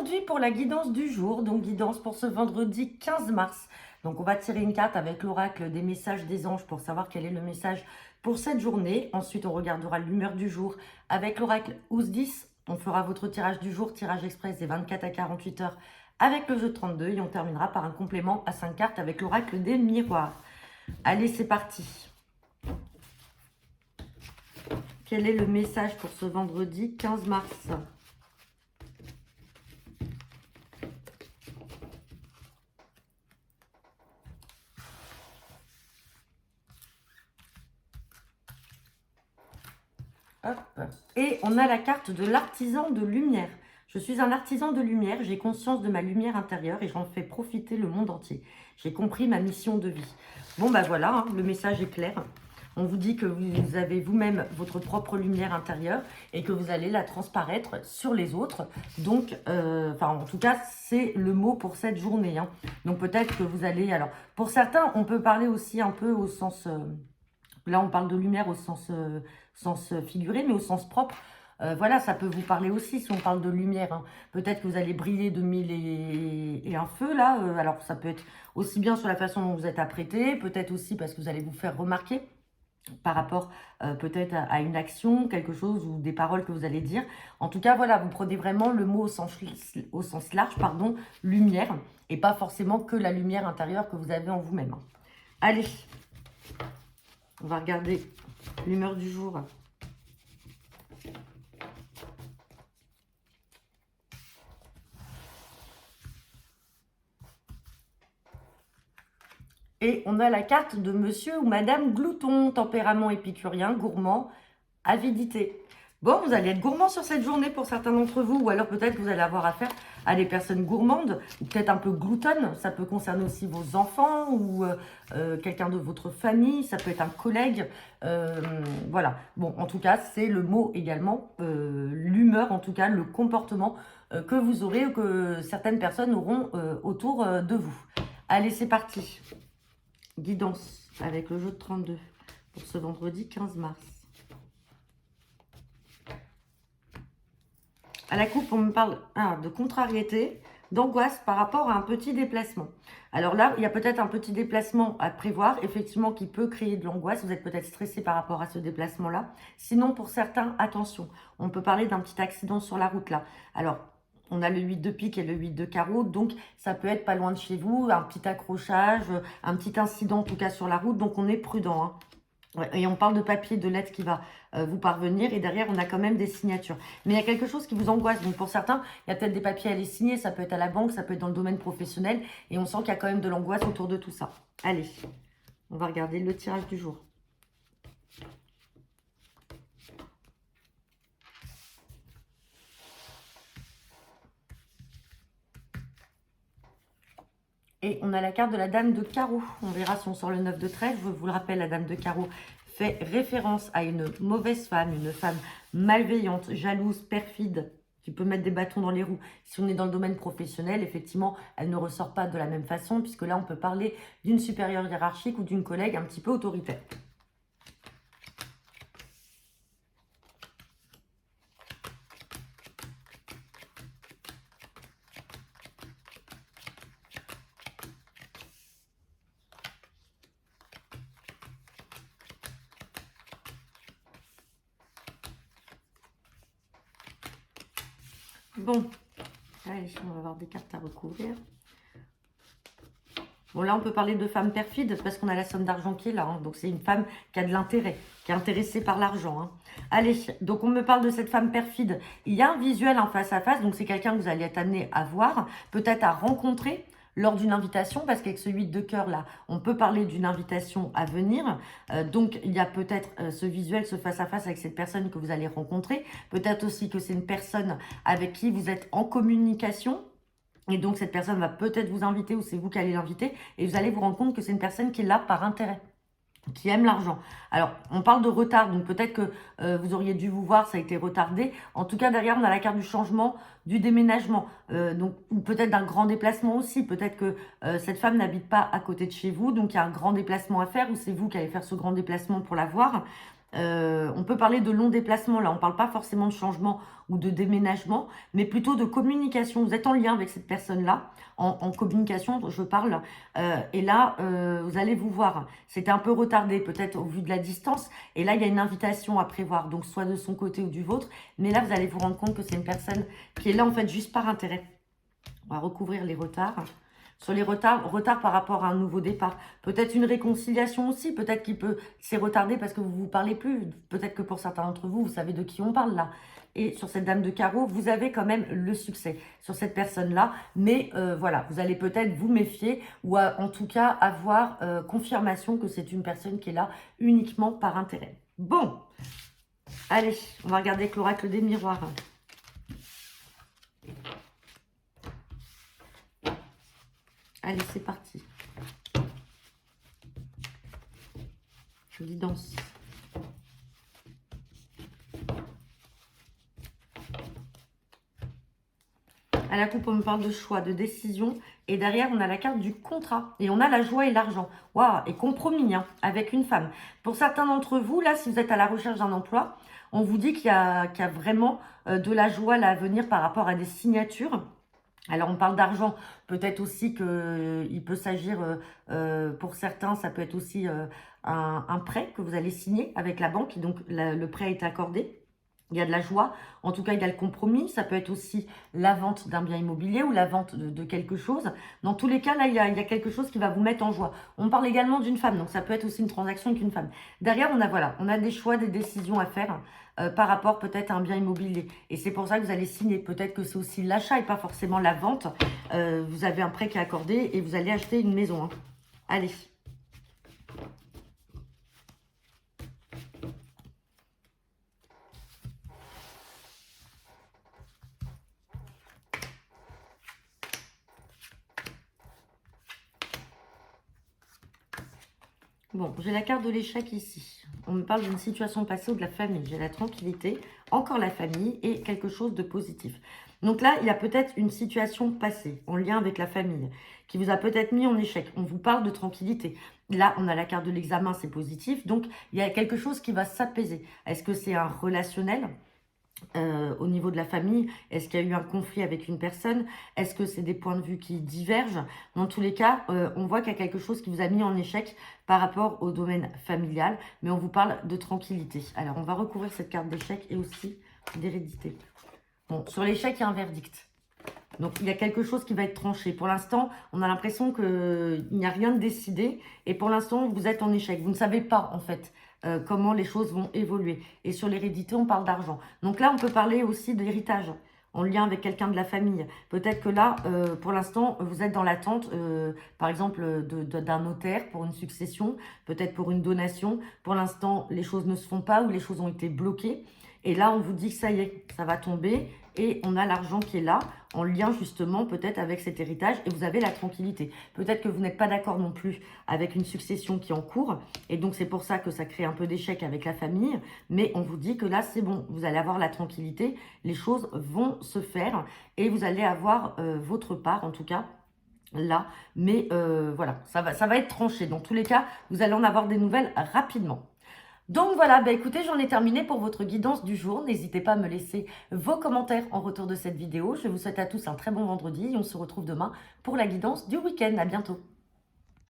aujourd'hui pour la guidance du jour, donc guidance pour ce vendredi 15 mars. Donc on va tirer une carte avec l'oracle des messages des anges pour savoir quel est le message pour cette journée. Ensuite on regardera l'humeur du jour avec l'oracle Ousdis. On fera votre tirage du jour, tirage express des 24 à 48 heures avec le jeu de 32 et on terminera par un complément à 5 cartes avec l'oracle des miroirs. Allez, c'est parti. Quel est le message pour ce vendredi 15 mars ? Hop. Et on a la carte de l'artisan de lumière. Je suis un artisan de lumière, j'ai conscience de ma lumière intérieure et j'en fais profiter le monde entier. J'ai compris ma mission de vie. Bon, ben voilà, hein, le message est clair. On vous dit que vous avez vous-même votre propre lumière intérieure et que vous allez la transparaître sur les autres. Donc, en tout cas, c'est le mot pour cette journée. Hein. Donc, peut-être que vous allez... Alors, pour certains, on peut parler aussi un peu au sens... là, on parle de lumière au sens figuré, mais au sens propre. Voilà, ça peut vous parler aussi si on parle de lumière. Hein. Peut-être que vous allez briller de mille et un feux, là. Alors, ça peut être aussi bien sur la façon dont vous êtes apprêté, peut-être aussi parce que vous allez vous faire remarquer par rapport peut-être à une action, quelque chose ou des paroles que vous allez dire. En tout cas, voilà, vous prenez vraiment le mot au sens large, pardon, lumière, et pas forcément que la lumière intérieure que vous avez en vous-même. Allez, on va regarder l'humeur du jour. Et on a la carte de monsieur ou madame Glouton, tempérament épicurien, gourmand, avidité. Bon, vous allez être gourmand sur cette journée pour certains d'entre vous, ou alors peut-être que vous allez avoir affaire à des personnes gourmandes, ou peut-être un peu gloutonnes. Ça peut concerner aussi vos enfants ou quelqu'un de votre famille, ça peut être un collègue. Voilà. Bon, en tout cas, c'est le mot également, l'humeur, en tout cas, le comportement que vous aurez ou que certaines personnes auront autour de vous. Allez, c'est parti. Guidance avec le jeu de 32 pour ce vendredi 15 mars. À la coupe, on me parle de contrariété, d'angoisse par rapport à un petit déplacement. Alors là, il y a peut-être un petit déplacement à prévoir, effectivement, qui peut créer de l'angoisse. Vous êtes peut-être stressé par rapport à ce déplacement-là. Sinon, pour certains, attention, on peut parler d'un petit accident sur la route là. Alors, on a le 8 de pique et le 8 de carreau, donc ça peut être pas loin de chez vous, un petit accrochage, un petit incident en tout cas sur la route, donc on est prudent. Hein. Ouais, et on parle de papier, de lettre qui va vous parvenir. Et derrière, on a quand même des signatures. Mais il y a quelque chose qui vous angoisse. Donc, pour certains, il y a peut-être des papiers à les signer. Ça peut être à la banque, ça peut être dans le domaine professionnel. Et on sent qu'il y a quand même de l'angoisse autour de tout ça. Allez, on va regarder le tirage du jour. Et on a la carte de la dame de carreau. On verra si on sort le 9 de trèfle. Je vous le rappelle, la dame de carreau fait référence à une mauvaise femme, une femme malveillante, jalouse, perfide, qui peut mettre des bâtons dans les roues. Si on est dans le domaine professionnel, effectivement, elle ne ressort pas de la même façon, puisque là, on peut parler d'une supérieure hiérarchique ou d'une collègue un petit peu autoritaire. Bon, allez, on va avoir des cartes à recouvrir. Bon, là, on peut parler de femme perfide parce qu'on a la somme d'argent qui est là. Hein. Donc, c'est une femme qui a de l'intérêt, qui est intéressée par l'argent. Hein. Allez, donc on me parle de cette femme perfide. Il y a un visuel en face à face. Donc, c'est quelqu'un que vous allez être amené à voir, peut-être à rencontrer lors d'une invitation, parce qu'avec ce 8 de cœur là, on peut parler d'une invitation à venir. Donc, il y a peut-être ce visuel, ce face-à-face avec cette personne que vous allez rencontrer. Peut-être aussi que c'est une personne avec qui vous êtes en communication. Et donc, cette personne va peut-être vous inviter ou c'est vous qui allez l'inviter. Et vous allez vous rendre compte que c'est une personne qui est là par intérêt, qui aime l'argent. Alors, on parle de retard, donc peut-être que vous auriez dû vous voir, ça a été retardé. En tout cas, derrière, on a la carte du changement, du déménagement, donc ou peut-être d'un grand déplacement aussi. Peut-être que cette femme n'habite pas à côté de chez vous, donc il y a un grand déplacement à faire, ou c'est vous qui allez faire ce grand déplacement pour la voir. On peut parler de long déplacement, là, on ne parle pas forcément de changement ou de déménagement, mais plutôt de communication. Vous êtes en lien avec cette personne-là, en communication, je parle, et là, vous allez vous voir. C'était un peu retardé, peut-être au vu de la distance, et là, il y a une invitation à prévoir, donc soit de son côté ou du vôtre, mais là, vous allez vous rendre compte que c'est une personne qui est là, en fait, juste par intérêt. On va recouvrir les retards. Sur les retards par rapport à un nouveau départ. Peut-être une réconciliation aussi. Peut-être qu'il peut s'est retardé parce que vous ne vous parlez plus. Peut-être que pour certains d'entre vous, vous savez de qui on parle là. Et sur cette dame de carreau, vous avez quand même le succès sur cette personne-là. Mais voilà, vous allez peut-être vous méfier ou en tout cas avoir confirmation que c'est une personne qui est là uniquement par intérêt. Bon, allez, on va regarder avec l'oracle des miroirs. Allez, c'est parti. Guidance. À la coupe, on me parle de choix, de décision. Et derrière, on a la carte du contrat. Et on a la joie et l'argent. Waouh, et compromis hein, avec une femme. Pour certains d'entre vous, là, si vous êtes à la recherche d'un emploi, on vous dit qu'il y a vraiment de la joie là, à venir par rapport à des signatures. Alors, on parle d'argent, peut-être aussi qu'il peut s'agir, pour certains, ça peut être aussi un prêt que vous allez signer avec la banque. Et donc, le prêt est accordé. Il y a de la joie, en tout cas il y a le compromis, ça peut être aussi la vente d'un bien immobilier ou la vente de quelque chose. Dans tous les cas, là, il y a quelque chose qui va vous mettre en joie. On parle également d'une femme, donc ça peut être aussi une transaction avec une femme. Derrière, on a des choix, des décisions à faire par rapport peut-être à un bien immobilier. Et c'est pour ça que vous allez signer. Peut-être que c'est aussi l'achat et pas forcément la vente. Vous avez un prêt qui est accordé et vous allez acheter une maison. Hein. Allez. Bon, j'ai la carte de l'échec ici. On me parle d'une situation passée ou de la famille. J'ai la tranquillité, encore la famille et quelque chose de positif. Donc là, il y a peut-être une situation passée en lien avec la famille qui vous a peut-être mis en échec. On vous parle de tranquillité. Là, on a la carte de l'examen, c'est positif. Donc, il y a quelque chose qui va s'apaiser. Est-ce que c'est un relationnel ? Au niveau de la famille, est-ce qu'il y a eu un conflit avec une personne? Est-ce que c'est des points de vue qui divergent? Dans tous les cas, on voit qu'il y a quelque chose qui vous a mis en échec par rapport au domaine familial, mais on vous parle de tranquillité. Alors, on va recouvrir cette carte d'échec et aussi d'hérédité. Bon, sur l'échec, il y a un verdict. Donc, il y a quelque chose qui va être tranché. Pour l'instant, on a l'impression qu'il n'y a rien de décidé. Et pour l'instant, vous êtes en échec. Vous ne savez pas, en fait, comment les choses vont évoluer. Et sur l'hérédité, on parle d'argent. Donc là, on peut parler aussi d'héritage en lien avec quelqu'un de la famille. Peut-être que là, pour l'instant, vous êtes dans l'attente, par exemple, d'un notaire pour une succession, peut-être pour une donation. Pour l'instant, les choses ne se font pas ou les choses ont été bloquées. Et là, on vous dit que ça y est, ça va tomber. Et on a l'argent qui est là, en lien justement peut-être avec cet héritage. Et vous avez la tranquillité. Peut-être que vous n'êtes pas d'accord non plus avec une succession qui est en cours. Et donc, c'est pour ça que ça crée un peu d'échec avec la famille. Mais on vous dit que là, c'est bon. Vous allez avoir la tranquillité. Les choses vont se faire. Et vous allez avoir votre part, en tout cas, là. Mais voilà, ça va être tranché. Dans tous les cas, vous allez en avoir des nouvelles rapidement. Donc voilà, bah écoutez, j'en ai terminé pour votre guidance du jour. N'hésitez pas à me laisser vos commentaires en retour de cette vidéo. Je vous souhaite à tous un très bon vendredi et on se retrouve demain pour la guidance du week-end. À bientôt.